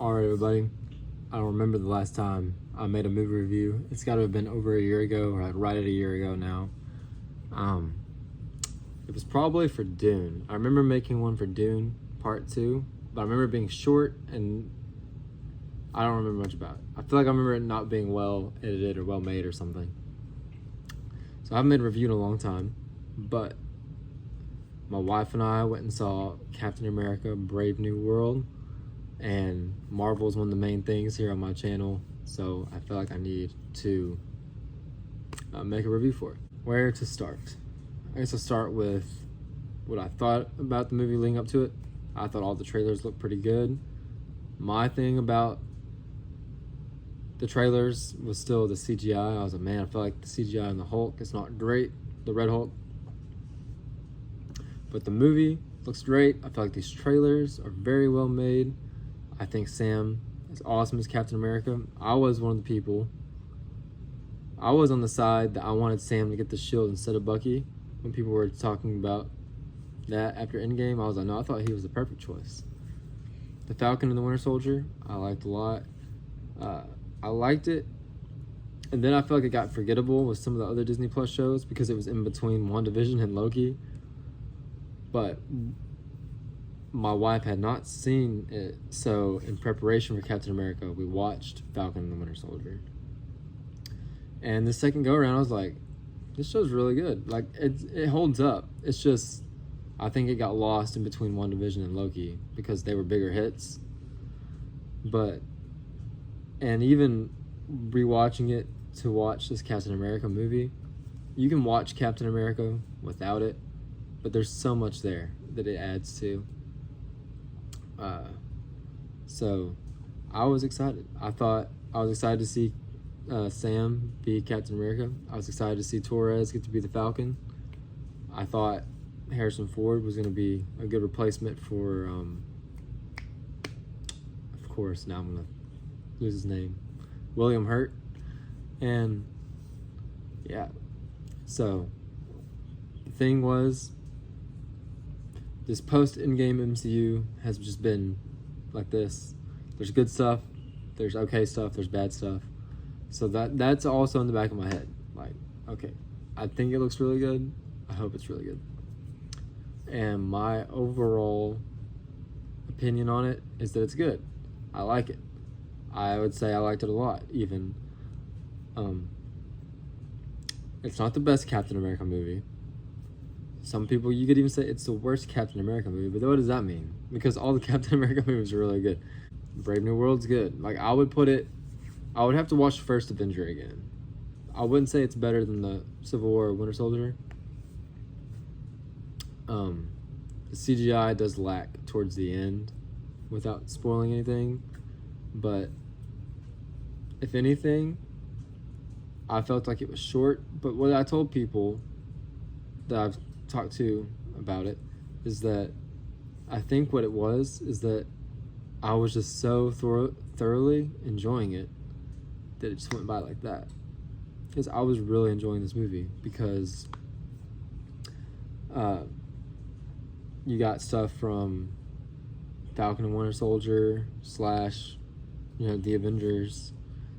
Alright, everybody. I don't remember the last time I made a movie review. It's got to have been over a year ago, or like right at a year ago now. It was probably for Dune. I remember making one for Dune Part 2, but I remember it being short and I don't remember much about it. I feel like I remember it not being well edited or well made or something. So I haven't made a review in a long time, but my wife and I went and saw Captain America Brave New World, and Marvel is one of the main things here on my channel, so I feel like I need to make a review for it. Where to start? I guess I'll start with what I thought about the movie leading up to it. I thought all the trailers looked pretty good. My thing about the trailers was still the CGI. I was like, man, I feel like the CGI in the Hulk is not great, the Red Hulk. But the movie looks great. I feel like these trailers are very well made. I think Sam is awesome as Captain America. I was one of the people. I was on the side that I wanted Sam to get the shield instead of Bucky. When people were talking about that after Endgame, I was like, no, I thought he was the perfect choice. The Falcon and the Winter Soldier, I liked a lot. I liked it. And then I felt like it got forgettable with some of the other Disney Plus shows because it was in between WandaVision and Loki. But my wife had not seen it, so in preparation for Captain America, we watched Falcon and the Winter Soldier. And the second go around, I was like, this show's really good. Like, it holds up. It's just, I think it got lost in between WandaVision and Loki because they were bigger hits. But, and even rewatching it to watch this Captain America movie, you can watch Captain America without it, but there's so much there that it adds to. So I was excited. I was excited to see Sam be Captain America. I was excited to see Torres get to be the Falcon. I thought Harrison Ford was going to be a good replacement for, of course, now I'm going to lose his name, William Hurt. And yeah, so the thing was, this post-Endgame MCU has just been like this. There's good stuff, there's okay stuff, there's bad stuff. So that's also in the back of my head. Like, okay, I think it looks really good. I hope it's really good. And my overall opinion on it is that it's good. I like it. I would say I liked it a lot, even. It's not the best Captain America movie. Some people, you could even say it's the worst Captain America movie, but what does that mean? Because all the Captain America movies are really good. Brave New World's good. Like, I would have to watch First Avenger again. I wouldn't say it's better than the Civil War or Winter Soldier. The CGI does lack towards the end, without spoiling anything. But if anything, I felt like it was short. But what I told people that I've talked to about it is that I think what it was is that I was just so thoroughly enjoying it that it just went by like that. Because I was really enjoying this movie because you got stuff from Falcon and Winter Soldier / the Avengers,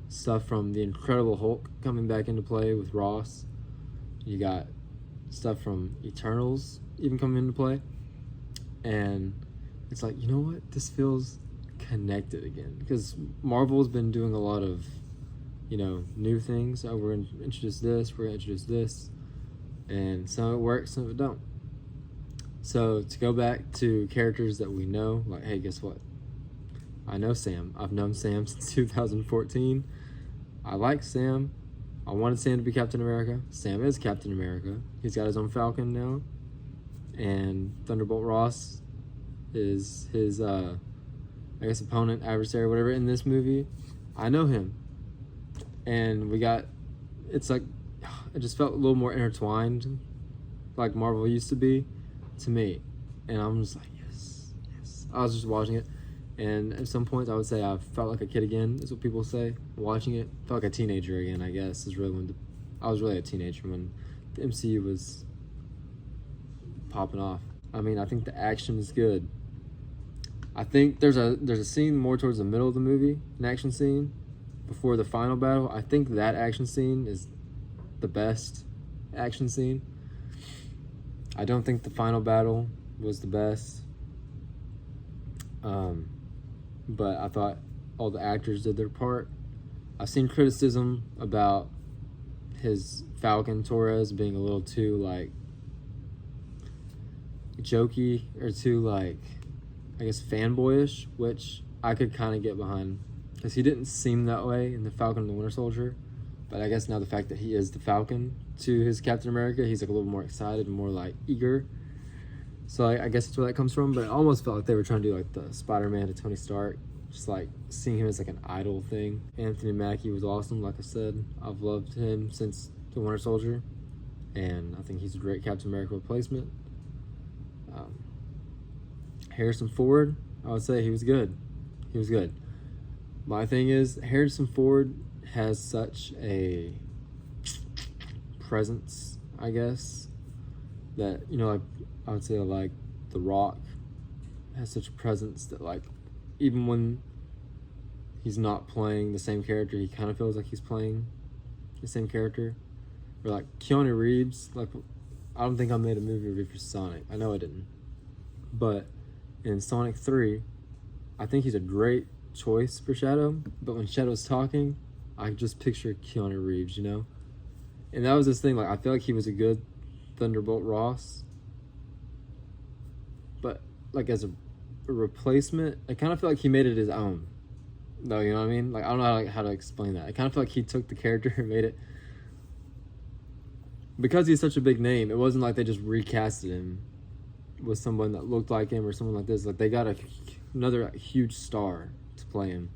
stuff from the Incredible Hulk coming back into play with Ross. You got stuff from Eternals even coming into play. And it's like, you know what? This feels connected again. Because Marvel's been doing a lot of, new things. Oh, we're going to introduce this, we're going to introduce this. And some of it works, some of it don't. So to go back to characters that we know, like, hey, guess what? I know Sam. I've known Sam since 2014. I like Sam. I wanted Sam to be Captain America. Sam is Captain America. He's got his own Falcon now. And Thunderbolt Ross is his, opponent, adversary, whatever, in this movie. I know him. And it's like, it just felt a little more intertwined, like Marvel used to be, to me. And I'm just like, yes. I was just watching it. And at some points, I would say I felt like a kid again, is what people say. Watching it, felt like a teenager again, I guess. I was really a teenager when the MCU was popping off. I mean, I think the action is good. I think there's a scene more towards the middle of the movie, an action scene, before the final battle. I think that action scene is the best action scene. I don't think the final battle was the best. But I thought all the actors did their part. I've seen criticism about his Falcon Torres being a little too like jokey or too like, I guess, fanboyish, which I could kind of get behind because he didn't seem that way in the Falcon and the Winter Soldier. But I guess now the fact that he is the Falcon to his Captain America, he's like a little more excited and more like eager. So I guess that's where that comes from. But it almost felt like they were trying to do like the Spider-Man to Tony Stark, just like seeing him as like an idol thing. Anthony Mackie was awesome. Like I said, I've loved him since the Winter Soldier, and I think he's a great Captain America replacement. Harrison Ford, I would say he was good. He was good. My thing is, Harrison Ford has such a presence, I guess, that, you know, like I would say like The Rock has such a presence that like even when he's not playing the same character, he kind of feels like he's playing the same character. Or like Keanu Reeves, like I don't think I made a movie review for Sonic. I know I didn't. But in Sonic 3, I think he's a great choice for Shadow. But when Shadow's talking, I just picture Keanu Reeves, you know? And that was this thing, like I feel like he was a good Thunderbolt Ross. But like as a replacement, I kind of feel like he made it his own. Though, you know what I mean? Like I don't know how to explain that. I kind of feel like he took the character and made it, because he's such a big name, it wasn't like they just recasted him with someone that looked like him or someone like this. Like they got another huge star to play him,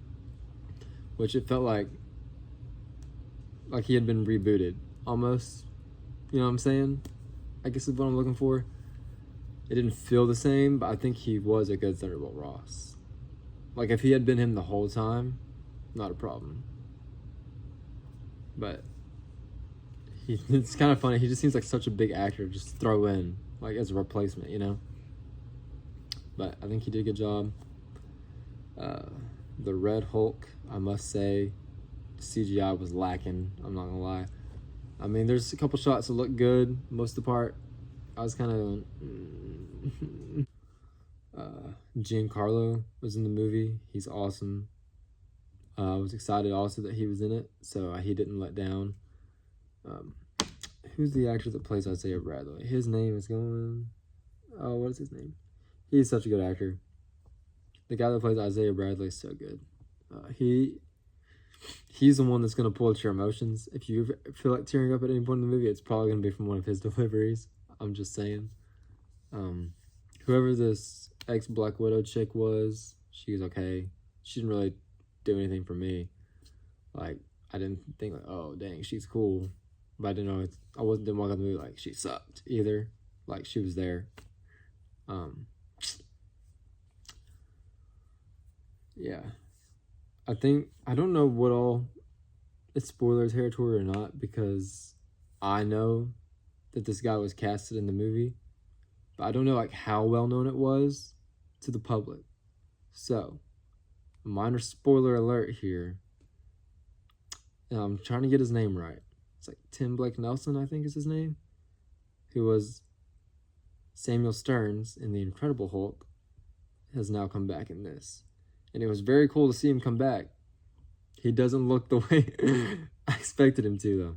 which it felt like he had been rebooted almost. You know what I'm saying? I guess is what I'm looking for. It didn't feel the same, but I think he was a good Thunderbolt Ross. Like if he had been him the whole time, not a problem. But it's kind of funny. He just seems like such a big actor to just throw in like as a replacement, you know. But I think he did a good job. The Red Hulk, I must say, CGI was lacking. I'm not gonna lie. I mean, there's a couple shots that look good. Most of the part, I was kind of. Giancarlo was in the movie. He's awesome. I was excited also that he was in it, so he didn't let down. Who's the actor that plays Isaiah Bradley? His name is going... Oh, what is his name? He's such a good actor. The guy that plays Isaiah Bradley is so good. He's the one that's going to pull at your emotions. If you feel like tearing up at any point in the movie, it's probably going to be from one of his deliveries. I'm just saying. Whoever this ex-Black Widow chick was, she was okay. She didn't really do anything for me. Like, I didn't think like, oh, dang, she's cool. But I didn't know, didn't walk out the movie like she sucked either. Like, she was there. Yeah. I don't know what all it's spoiler territory or not, because I know that this guy was casted in the movie, but I don't know like how well known it was to the public. So, minor spoiler alert here. I'm trying to get his name right. It's like Tim Blake Nelson, I think is his name, who was Samuel Stearns in The Incredible Hulk, has now come back in this. And it was very cool to see him come back. He doesn't look the way I expected him to, though.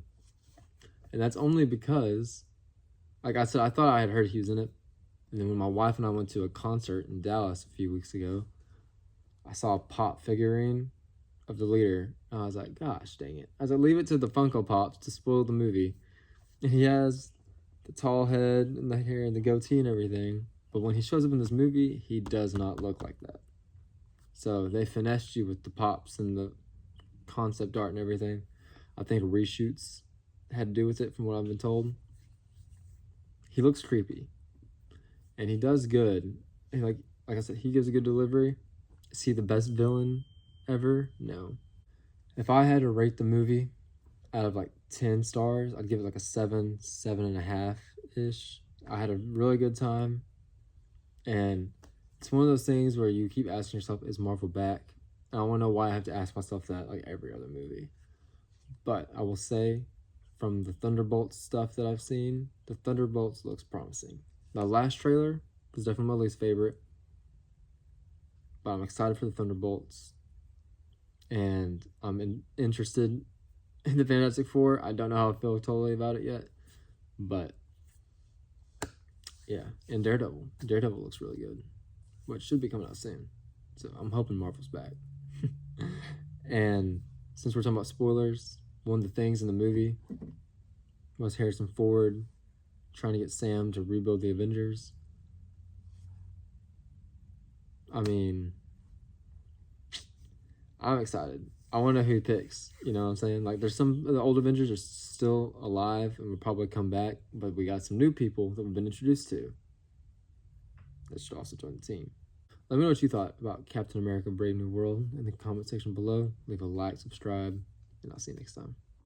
And that's only because, like I said, I thought I had heard he was in it. And then when my wife and I went to a concert in Dallas a few weeks ago, I saw a pop figurine of the leader. And I was like, gosh, dang it. I was like, leave it to the Funko Pops to spoil the movie. And he has the tall head and the hair and the goatee and everything. But when he shows up in this movie, he does not look like that. So they finessed you with the pops and the concept art and everything. I think reshoots had to do with it from what I've been told. He looks creepy. And he does good. And like I said, he gives a good delivery. Is he the best villain ever? No. If I had to rate the movie out of like 10 stars, I'd give it like a 7.5-ish. I had a really good time. And It's one of those things where you keep asking yourself, is Marvel back? And I want to know why I have to ask myself that like every other movie. But I will say, from the Thunderbolts stuff that I've seen, the Thunderbolts looks promising. The last trailer was definitely my least favorite, but I'm excited for the Thunderbolts, and I'm interested in the Fantastic Four. I don't know how I feel totally about it yet, but yeah, and Daredevil. Daredevil looks really good, which should be coming out soon. So I'm hoping Marvel's back. And since we're talking about spoilers, one of the things in the movie was Harrison Ford trying to get Sam to rebuild the Avengers. I mean, I'm excited. I want to know who he picks. You know what I'm saying? Like, there's some of the old Avengers are still alive and will probably come back, but we got some new people that we've been introduced to that should also join the team. Let me know what you thought about Captain America Brave New World in the comment section below. Leave a like, subscribe, and I'll see you next time.